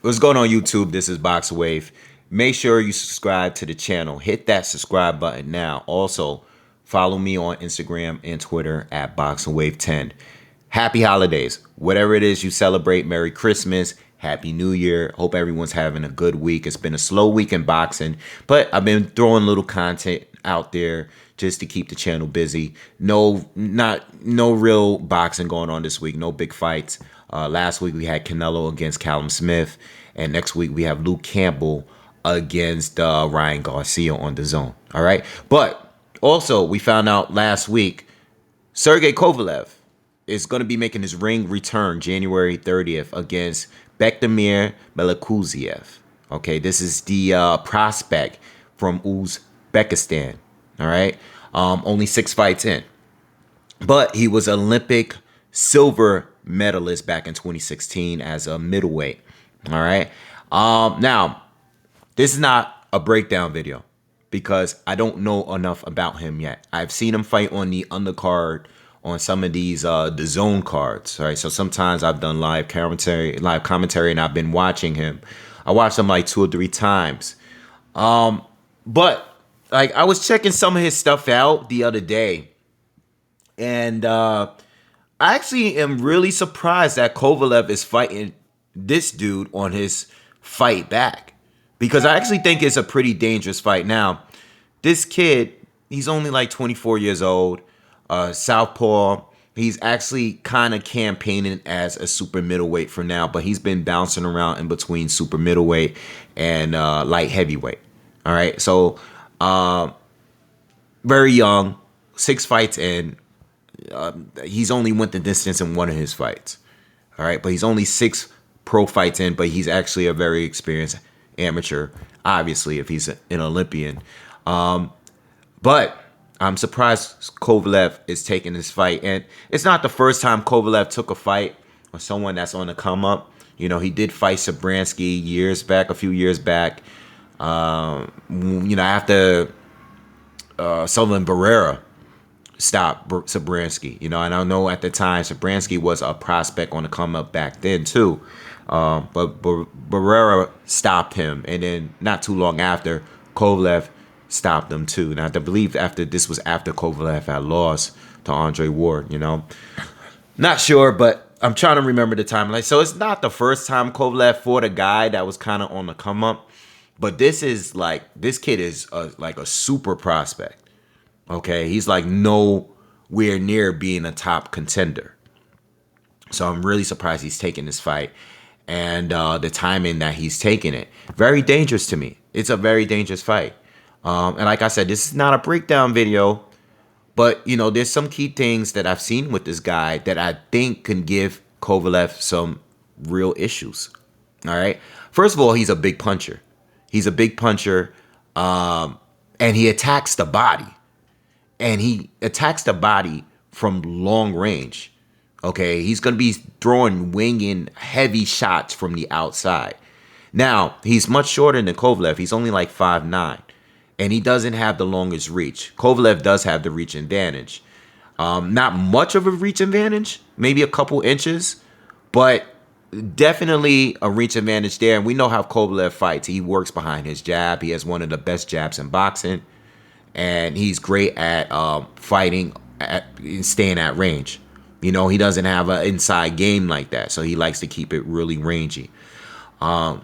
What's going on YouTube? This is BoxingWave. Make sure you subscribe to the channel. Hit that subscribe button now. Also, follow me on Instagram and Twitter at BoxingWave10. Happy holidays. Whatever it is you celebrate, Merry Christmas, Happy New Year. Hope everyone's having a good week. It's been a slow week in boxing, but I've been throwing little content out there just to keep the channel busy. No real boxing going on this week. No big fights. Last week we had Canelo against Callum Smith, and next week we have Luke Campbell against Ryan Garcia on the Zone. All right, but also we found out last week Sergey Kovalev is going to be making his ring return January 30th against Bektemir Melikuziev. Okay, this is the prospect from Uzbekistan. All right, only 6 fights in, but he was Olympic silver medalist back in 2016 as a middleweight. All right, now this is not a breakdown video because I don't know enough about him yet. I've seen him fight on the undercard on some of these the zone cards. All right, so sometimes I've done live commentary, and I've been watching him. I watched him like 2 or 3 times. But like I was checking some of his stuff out the other day, and I actually am really surprised that Kovalev is fighting this dude on his fight back, because I actually think it's a pretty dangerous fight. Now, this kid, he's only like 24 years old, southpaw. He's actually kind of campaigning as a super middleweight for now, but he's been bouncing around in between super middleweight and light heavyweight. All right, so very young, 6 fights in. He's only went the distance in one of his fights. All right, but he's only 6 pro fights in, but he's actually a very experienced amateur, obviously, if he's an Olympian. But I'm surprised Kovalev is taking this fight. And it's not the first time Kovalev took a fight or someone that's on the come up. You know, he did fight Sabransky a few years back. After Sullivan Barrera stopped Sabransky. And I know at the time Sabransky was a prospect on the come up back then too. But Barrera stopped him. And then not too long after, Kovalev stopped him too. And I believe this was after Kovalev had lost to Andre Ward. Not sure, but I'm trying to remember the timeline. So it's not the first time Kovalev fought a guy that was kind of on the come up, but this kid is like a super prospect. Okay, he's like nowhere near being a top contender. So I'm really surprised he's taking this fight, and the timing that he's taking it, very dangerous to me. It's a very dangerous fight. And like I said, this is not a breakdown video, but there's some key things that I've seen with this guy that I think can give Kovalev some real issues. All right. First of all, he's a big puncher. He's a big puncher, and he attacks the body. And he attacks the body from long range. Okay, he's going to be winging heavy shots from the outside. Now, he's much shorter than Kovalev. He's only like 5'9". And he doesn't have the longest reach. Kovalev does have the reach advantage. Not much of a reach advantage, maybe a couple inches, but definitely a reach advantage there. And we know how Kovalev fights. He works behind his jab. He has one of the best jabs in boxing. And he's great at fighting, staying at range. He doesn't have an inside game like that. So he likes to keep it really rangy. But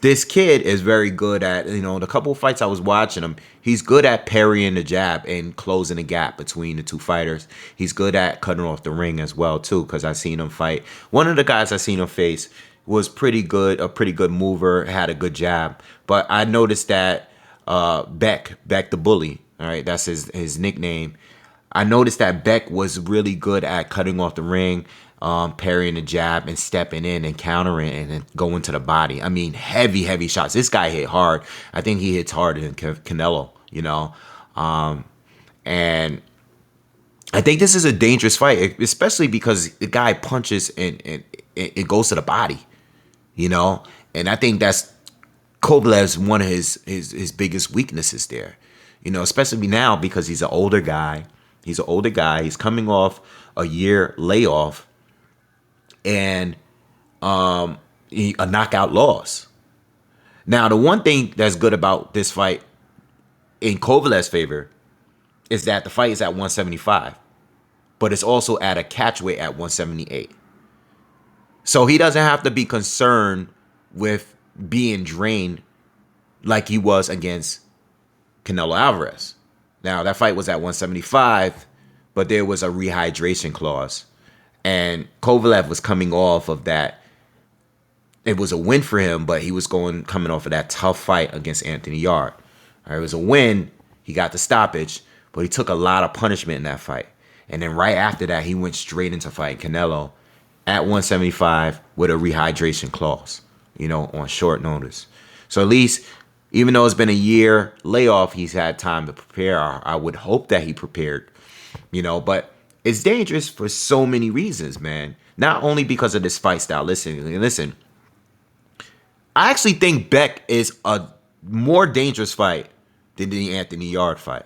this kid is very good at, the couple of fights I was watching him, he's good at parrying the jab and closing the gap between the two fighters. He's good at cutting off the ring as well, too, because I've seen him fight. One of the guys I seen him face was pretty good, a pretty good mover, had a good jab. But I noticed that Beck the Bully, all right, that's his nickname. I noticed that Beck was really good at cutting off the ring, parrying the jab and stepping in and countering and then going to the body. I mean, heavy shots. This guy hit hard. I think he hits harder than Canelo, and I think this is a dangerous fight, especially because the guy punches and it goes to the body, and I think that's Kovalev's one of his biggest weaknesses there, especially now because he's an older guy. He's coming off a year layoff, and a knockout loss. Now, the one thing that's good about this fight in Kovalev's favor is that the fight is at 175, but it's also at a catch weight at 178. So he doesn't have to be concerned with being drained like he was against Canelo Alvarez. Now, that fight was at 175, but there was a rehydration clause. And Kovalev was coming off of that. It was a win for him, but he was coming off of that tough fight against Anthony Yarde. All right, it was a win. He got the stoppage, but he took a lot of punishment in that fight. And then right after that, he went straight into fighting Canelo at 175 with a rehydration clause, on short notice. So at least, even though it's been a year layoff, he's had time to prepare. I would hope that he prepared, but it's dangerous for so many reasons, man. Not only because of this fight style. Listen, I actually think Beck is a more dangerous fight than the Anthony Yarde fight.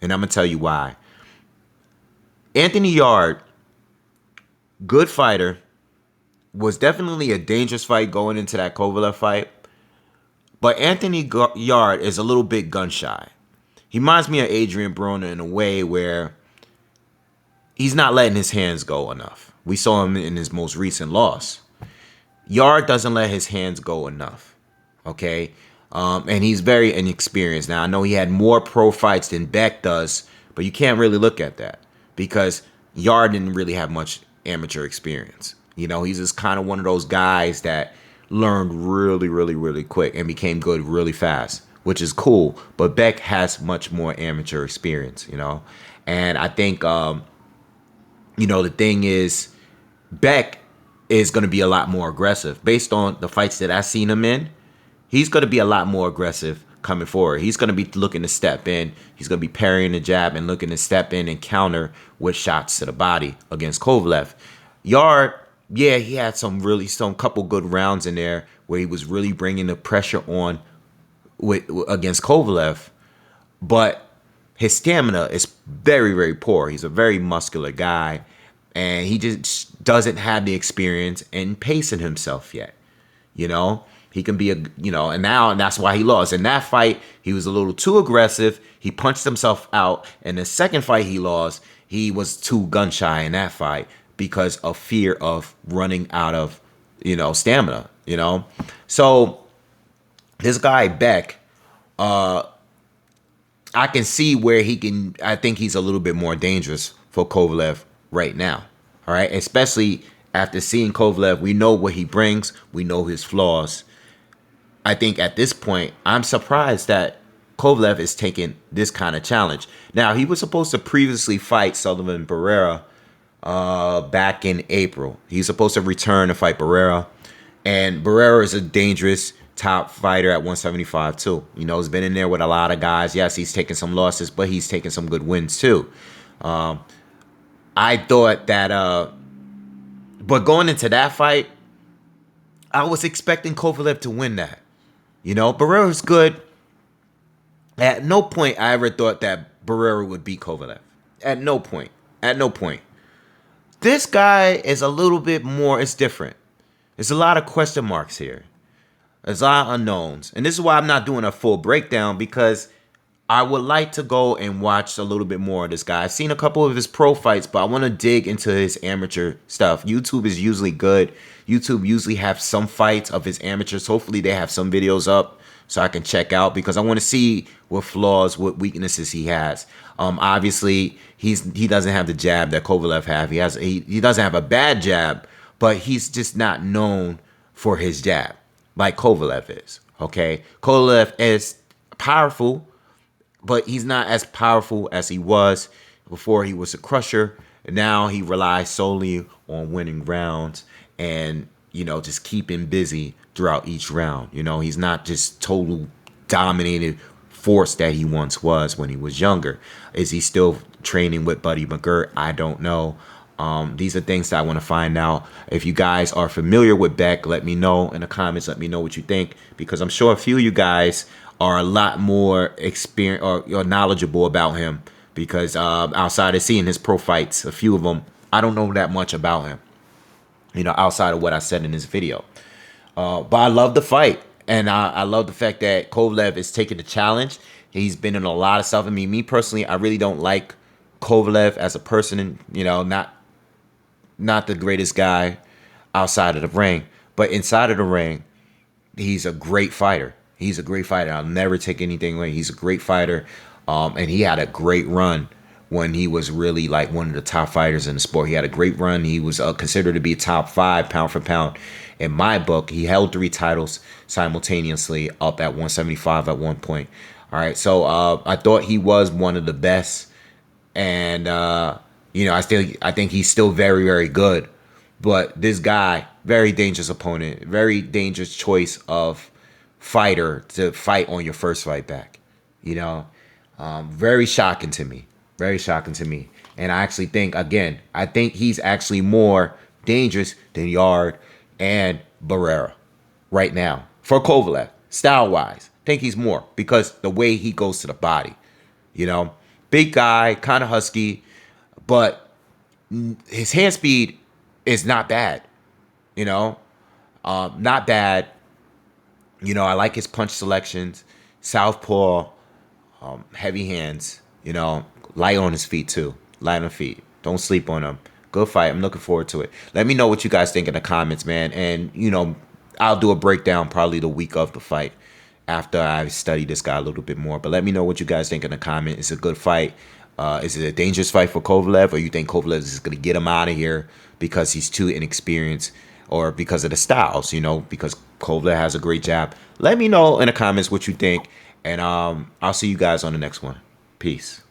And I'm going to tell you why. Anthony Yarde, good fighter, was definitely a dangerous fight going into that Kovalev fight. But Anthony Yarde is a little bit gun shy. He reminds me of Adrian Broner in a way where he's not letting his hands go enough. We saw him in his most recent loss. Yarde doesn't let his hands go enough, okay? And he's very inexperienced. Now, I know he had more pro fights than Beck does, but you can't really look at that because Yarde didn't really have much amateur experience. He's just kind of one of those guys that learned really, really, really quick and became good really fast, which is cool. But Beck has much more amateur experience, And I think, the thing is, Beck is going to be a lot more aggressive. Based on the fights that I've seen him in, he's going to be a lot more aggressive coming forward. He's going to be looking to step in. He's going to be parrying the jab and looking to step in and counter with shots to the body against Kovalev. Yarde, yeah, he had some couple good rounds in there where he was really bringing the pressure on against Kovalev, but his stamina is very, very poor. He's a very muscular guy, and he just doesn't have the experience in pacing himself yet. He can be and that's why he lost. In that fight, he was a little too aggressive. He punched himself out. In the second fight he lost, he was too gun shy in that fight because of fear of running out of, stamina, So this guy Beck, I can see where I think he's a little bit more dangerous for Kovalev right now. All right. Especially after seeing Kovalev, we know what he brings. We know his flaws. I think at this point, I'm surprised that Kovalev is taking this kind of challenge. Now, he was supposed to previously fight Sullivan Barrera back in April. He's supposed to return to fight Barrera. And Barrera is a dangerous top fighter at 175 too. He's been in there with a lot of guys. Yes, he's taken some losses, but he's taken some good wins too. I thought that, but going into that fight, I was expecting Kovalev to win that. Barrera's good. At no point I ever thought that Barrera would beat Kovalev. At no point. This guy is a little bit more, it's different. There's a lot of question marks here. There's a lot of unknowns. And this is why I'm not doing a full breakdown, because I would like to go and watch a little bit more of this guy. I've seen a couple of his pro fights, but I want to dig into his amateur stuff. YouTube is usually good. YouTube usually have some fights of his amateurs. Hopefully they have some videos up so I can check out, because I want to see what flaws, what weaknesses he has. Obviously, he doesn't have the jab that Kovalev have. He doesn't have a bad jab, but he's just not known for his jab like Kovalev is. Okay, Kovalev is powerful, but he's not as powerful as he was before. He was a crusher. Now he relies solely on winning rounds and, just keeping busy throughout each round. He's not just total dominated force that he once was when he was younger. Is he still training with Buddy McGirt? I don't know. These are things that I want to find out. If you guys are familiar with Beck, let me know in the comments. Let me know what you think, because I'm sure a few of you guys are a lot more experienced or knowledgeable about him, because outside of seeing his pro fights, a few of them, I don't know that much about him, outside of what I said in this video. But I love the fight, and I love the fact that Kovalev is taking the challenge. He's been in a lot of stuff. I mean, me personally, I really don't like Kovalev as a person. You know, not the greatest guy outside of the ring, but inside of the ring, he's a great fighter. He's a great fighter. I'll never take anything away. He's a great fighter, and he had a great run when he was really like one of the top fighters in the sport. He had a great run. He was considered to be top 5 pound for pound. In my book, he held 3 titles simultaneously up at 175 at one point. All right, so I thought he was one of the best, and I think he's still very, very good. But this guy, very dangerous opponent, very dangerous choice of fighter to fight on your first fight back. You know, very shocking to me. Very shocking to me. And I actually think, again, I think he's actually more dangerous than Yard and Barrera right now for Kovalev, style wise. I think he's more because the way he goes to the body, you know, big guy, kind of husky, but his hand speed is not bad, you know, not bad. You know, I like his punch selections, southpaw, heavy hands, you know, light on his feet too. Light on feet. Don't sleep on him. Good fight. I'm looking forward to it. Let me know what you guys think in the comments, man. And, you know, I'll do a breakdown probably the week of the fight after I study this guy a little bit more. But let me know what you guys think in the comments. It's a good fight. Is it a dangerous fight for Kovalev, or you think Kovalev is going to get him out of here because he's too inexperienced, or because of the styles, you know, because Kovalev has a great jab? Let me know in the comments what you think, and I'll see you guys on the next one. Peace.